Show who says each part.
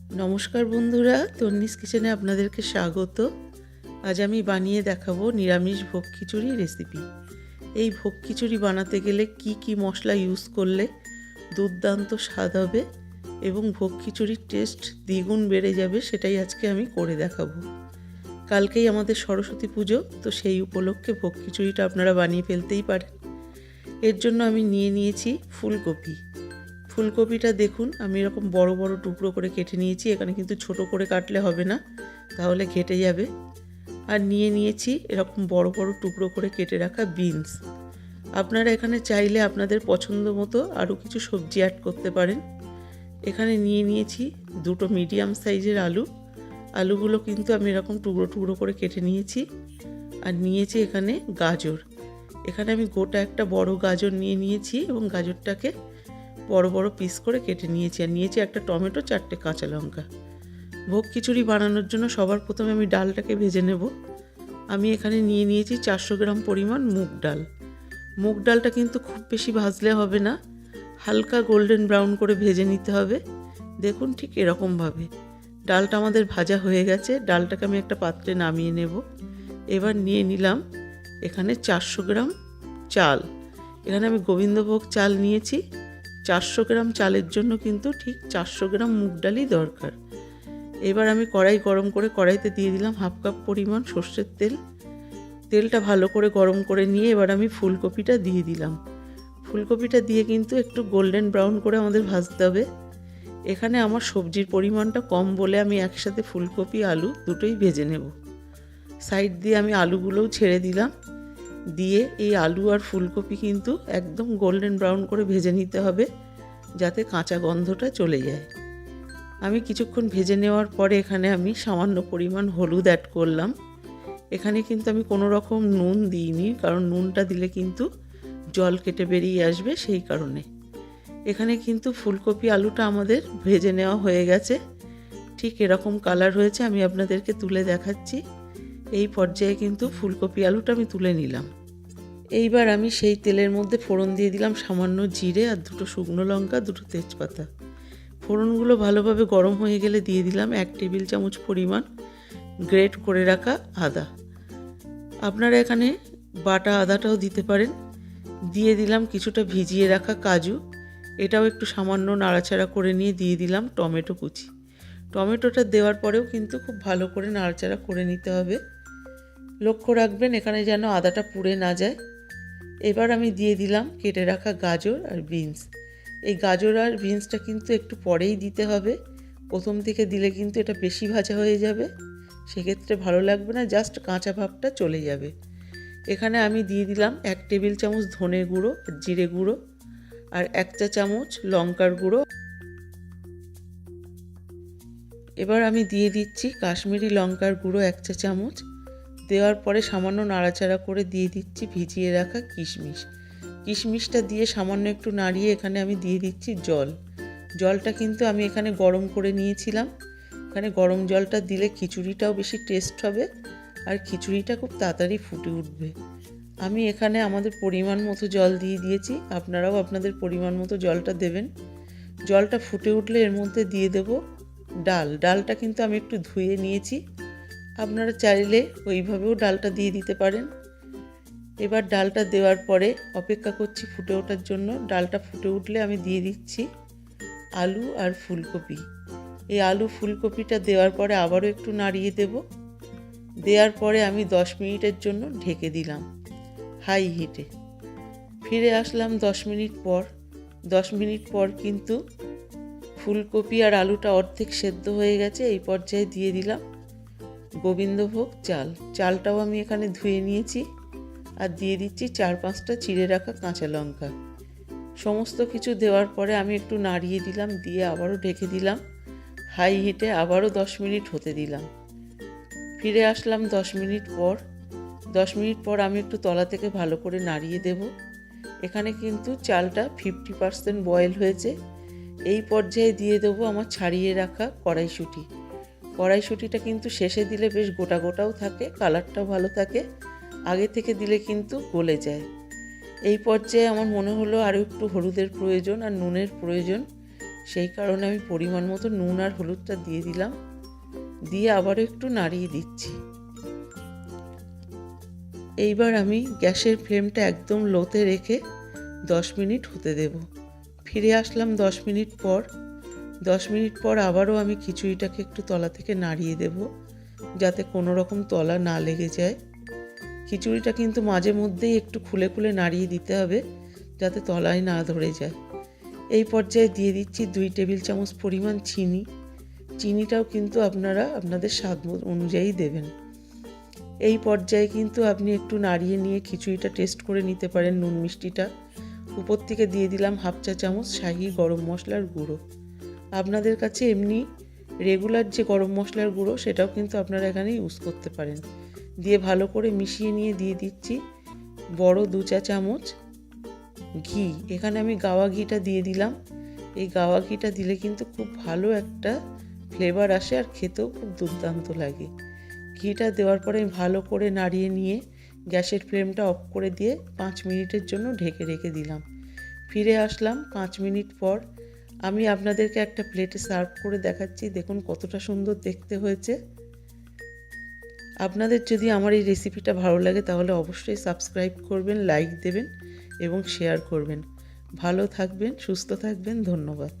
Speaker 1: নমস্কার বন্ধুরা, তন্নিস কিচেনে আপনাদেরকে স্বাগত। আজ আমি বানিয়ে দেখাবো নিরামিষ ভোগ খিচুড়ি রেসিপি। এই ভোগ খিচুড়ি বানাতে গেলে কি মশলা ইউজ করলে দুর্দান্ত স্বাদ হবে এবং ভোগ খিচুড়ির টেস্ট দ্বিগুণ বেড়ে যাবে, সেটাই আজকে আমি করে দেখাবো। কালকেই আমাদের সরস্বতী পুজো, তো সেই উপলক্ষে ভোগ খিচুড়িটা আপনারা বানিয়ে ফেলতেই পারেন। এর জন্য আমি নিয়ে নিয়েছি ফুলকপি। ফুলকপিটা দেখুন, আমি এরকম বড় বড় টুকরো করে কেটে নিয়েছি। এখানে কিন্তু ছোট করে কাটলে হবে না, তাহলে ঘেটে যাবে। আর নিয়ে নিয়েছি এরকম বড় বড় টুকরো করে কেটে রাখা বিনস। আপনারা এখানে চাইলে আপনাদের পছন্দ মতো আরও কিছু সবজি অ্যাড করতে পারেন। এখানে নিয়ে নিয়েছি দুটো মিডিয়াম সাইজের আলু। আলুগুলো কিন্তু আমি এরকম টুকরো টুকরো করে কেটে নিয়েছি। আর নিয়েছি এখানে গাজর। এখানে আমি গোটা একটা বড় গাজর নিয়ে নিয়েছি এবং গাজরটাকে বড় বড় পিস করে কেটে নিয়েছি। আর নিয়েছি একটা টমেটো, 4টে কাঁচা লঙ্কা। ভোগ খিচুড়ি বানানোর জন্য সবার প্রথমে আমি ডালটাকে ভেজে নেব। আমি এখানে নিয়ে নিয়েছি 400 গ্রাম পরিমাণ মুগ ডাল। মুগ ডালটা কিন্তু খুব বেশি ভাজলে হবে না, হালকা গোল্ডেন ব্রাউন করে ভেজে নিতে হবে। দেখুন ঠিক এরকমভাবে ডালটা আমাদের ভাজা হয়ে গেছে। ডালটাকে আমি একটা পাত্রে নামিয়ে নেব। এবার নিয়ে নিলাম এখানে 400 গ্রাম চাল। এখানে আমি গোবিন্দভোগ চাল নিয়েছি। 400 গ্রাম চালের জন্য কিন্তু ঠিক 400 গ্রাম মুগ ডালই দরকার। এবার আমি কড়াই গরম করে কড়াইতে দিয়ে দিলাম 1/2 কাপ পরিমাণ সর্ষের তেল। তেলটা ভালো করে গরম করে নিয়ে এবার আমি ফুলকপিটা দিয়ে দিলাম। ফুলকপিটা দিয়ে কিন্তু একটু গোল্ডেন ব্রাউন করে আমাদের ভাজতে হবে। এখানে আমার সবজির পরিমাণটা কম বলে আমি একসাথে ফুলকপি আলু দুটোই ভেজে নেব। সাইড দিয়ে আমি আলুগুলোও ছেড়ে দিলাম। দিয়ে এই আলু আর ফুলকপি কিন্তু একদম গোল্ডেন ব্রাউন করে ভেজে নিতে হবে, যাতে কাঁচা গন্ধটা চলে যায়। আমি কিছুক্ষণ ভেজে নেওয়ার পরে এখানে আমি সামান্য পরিমাণ হলুদ অ্যাড করলাম। এখানে কিন্তু আমি কোনো রকম নুন দিইনি, কারণ নুনটা দিলে কিন্তু জল কেটে বেরিয়ে আসবে, সেই কারণে। এখানে কিন্তু ফুলকপি আলুটা আমাদের ভেজে নেওয়া হয়ে গেছে। ঠিক এরকম কালার হয়েছে, আমি আপনাদেরকে তুলে দেখাচ্ছি। এই পর্যায়ে কিন্তু ফুলকপি আলুটা আমি তুলে নিলাম। এইবার আমি সেই তেলের মধ্যে ফোড়ন দিয়ে দিলাম সামান্য জিরে আর 2টো শুকনো লঙ্কা, 2টো তেজপাতা। ফোড়নগুলো ভালোভাবে গরম হয়ে গেলে দিয়ে দিলাম 1 টেবিল চামচ পরিমাণ গ্রেট করে রাখা আদা। আপনারা এখানে বাটা আদাটাও দিতে পারেন। দিয়ে দিলাম কিছুটা ভিজিয়ে রাখা কাজু। এটাও একটু সামান্য নাড়াচাড়া করে নিয়ে দিয়ে দিলাম টমেটো কুচি। টমেটোটা দেওয়ার পরেও কিন্তু খুব ভালো করে নাড়াচাড়া করে নিতে হবে। লক্ষ্য রাখবেন এখানে যেন আদাটা পুড়ে না যায়। এবার আমি দিয়ে দিলাম কেটে রাখা গাজর আর বিনস। এই গাজর আর বিনসটা কিন্তু একটু পরেই দিতে হবে। প্রথম থেকে দিলে কিন্তু এটা বেশি ভাজা হয়ে যাবে, সেক্ষেত্রে ভালো লাগবে না, জাস্ট কাঁচা ভাবটা চলে যাবে। এখানে আমি দিয়ে দিলাম 1 টেবিল চামচ ধনে গুঁড়ো আর জিরে গুঁড়ো আর 1 চা চামচ লঙ্কার গুঁড়ো। এবার আমি দিয়ে দিচ্ছি কাশ্মীরি লঙ্কার গুঁড়ো 1 চা চামচ। দেওয়ার পরে সামান্য নাড়াচাড়া করে দিয়ে দিচ্ছি ভিজিয়ে রাখা কিশমিশ। কিশমিশটা দিয়ে সামান্য একটু নাড়িয়ে এখানে আমি দিয়ে দিচ্ছি জল। জলটা কিন্তু আমি এখানে গরম করে নিয়েছিলাম। এখানে গরম জলটা দিলে খিচুড়িটাও বেশি টেস্ট হবে আর খিচুড়িটা খুব তাড়াতাড়ি ফুটে উঠবে। আমি এখানে আমাদের পরিমাণ মতো জল দিয়ে দিয়েছি, আপনারাও আপনাদের পরিমাণ মতো জলটা দেবেন। জলটা ফুটে উঠলে এর মধ্যে দিয়ে দেব ডালটা কিন্তু আমি একটু ধুয়ে নিয়েছি। আপনারা চাইলে ওইভাবেও ডালটা দিয়ে দিতে পারেন। এবার ডালটা দেওয়ার পরে অপেক্ষা করছি ফুটে ওঠার জন্য। ডালটা ফুটে উঠলে আমি দিয়ে দিচ্ছি আলু আর ফুলকপি। এই আলু ফুলকপিটা দেওয়ার পরে আবারও একটু নাড়িয়ে দেব। দেওয়ার পরে আমি 10 মিনিটের জন্য ঢেকে দিলাম হাই হিটে। ফিরে আসলাম 10 মিনিট পর। 10 মিনিট পর কিন্তু ফুলকপি আর আলুটা অর্ধেক সেদ্ধ হয়ে গেছে। এই পর্যায়ে দিয়ে দিলাম গোবিন্দভোগ চাল। চালটাও আমি এখানে ধুয়ে নিয়েছি। আর দিয়ে দিচ্ছি 4-5টা চিড়ে রাখা কাঁচা লঙ্কা। সমস্ত কিছু দেওয়ার পরে আমি একটু নাড়িয়ে দিলাম, দিয়ে আবারও ঢেকে দিলাম হাই হিটে। আবারও 10 মিনিট হতে দিলাম। ফিরে আসলাম 10 মিনিট পর। 10 মিনিট পর আমি একটু তলা থেকে ভালো করে নাড়িয়ে দেব। এখানে কিন্তু চালটা 50% বয়েল হয়েছে। এই পর্যায়ে দিয়ে দেবো আমার ছাড়িয়ে রাখা কড়াইশুঁটি। কড়াইশুঁটিটা কিন্তু শেষে দিলে বেশ গোটা গোটাও থাকে, কালারটাও ভালো থাকে। আগে থেকে দিলে কিন্তু গলে যায়। এই পর্যায়ে আমার মনে হলো আরও একটু হলুদের প্রয়োজন আর নুনের প্রয়োজন। সেই কারণে আমি পরিমাণ মতো নুন আর হলুদটা দিয়ে দিলাম, দিয়ে আবারও একটু নাড়িয়ে দিচ্ছি। এইবার আমি গ্যাসের ফ্লেমটা একদম লোতে রেখে 10 মিনিট হতে দেব। ফিরে আসলাম 10 মিনিট পর। 10 মিনিট পর আবারও আমি খিচুড়িটাকে একটু তলা থেকে নাড়িয়ে দেব, যাতে কোনো রকম তলা না লেগে যায়। খিচুড়িটা কিন্তু মাঝে মধ্যেই একটু খুলে খুলে নাড়িয়ে দিতে হবে, যাতে তলায় না ধরে যায়। এই পর্যায়ে দিয়ে দিচ্ছি 2 টেবিল চামচ পরিমাণ চিনি। চিনিটাও কিন্তু আপনারা আপনাদের স্বাদ অনুযায়ী দেবেন। এই পর্যায়ে কিন্তু আপনি একটু নাড়িয়ে নিয়ে খিচুড়িটা টেস্ট করে নিতে পারেন নুন মিষ্টিটা। উপর থেকে দিয়ে দিলাম 1/2 চা চামচ শাহি গরম মশলার গুঁড়ো। আপনাদের কাছে এমনি রেগুলার যে গরম মশলার গুঁড়ো সেটাও কিন্তু আপনারা এখানে ইউজ করতে পারেন। দিয়ে ভালো করে মিশিয়ে নিয়ে দিয়ে দিচ্ছি বড় 2 চা চামচ ঘি। এখানে আমি গাওয়া ঘিটা দিয়ে দিলাম। এই গাওয়া ঘিটা দিলে কিন্তু খুব ভালো একটা ফ্লেভার আসে আর খেতেও খুব দুর্দান্ত লাগে। ঘিটা দেওয়ার পরে ভালো করে নাড়িয়ে নিয়ে গ্যাসের ফ্লেমটা অফ করে দিয়ে 5 মিনিটের জন্য ঢেকে রেখে দিলাম। ফিরে আসলাম 5 মিনিট পর। আমি আপনাদেরকে একটা প্লেটে সার্ভ করে দেখাচ্ছি, দেখুন কতটা সুন্দর দেখতে হয়েছে। আপনাদের যদি আমার এই রেসিপিটা ভালো লাগে তাহলে অবশ্যই সাবস্ক্রাইব করবেন, লাইক দেবেন এবং শেয়ার করবেন। ভালো থাকবেন, সুস্থ থাকবেন। ধন্যবাদ।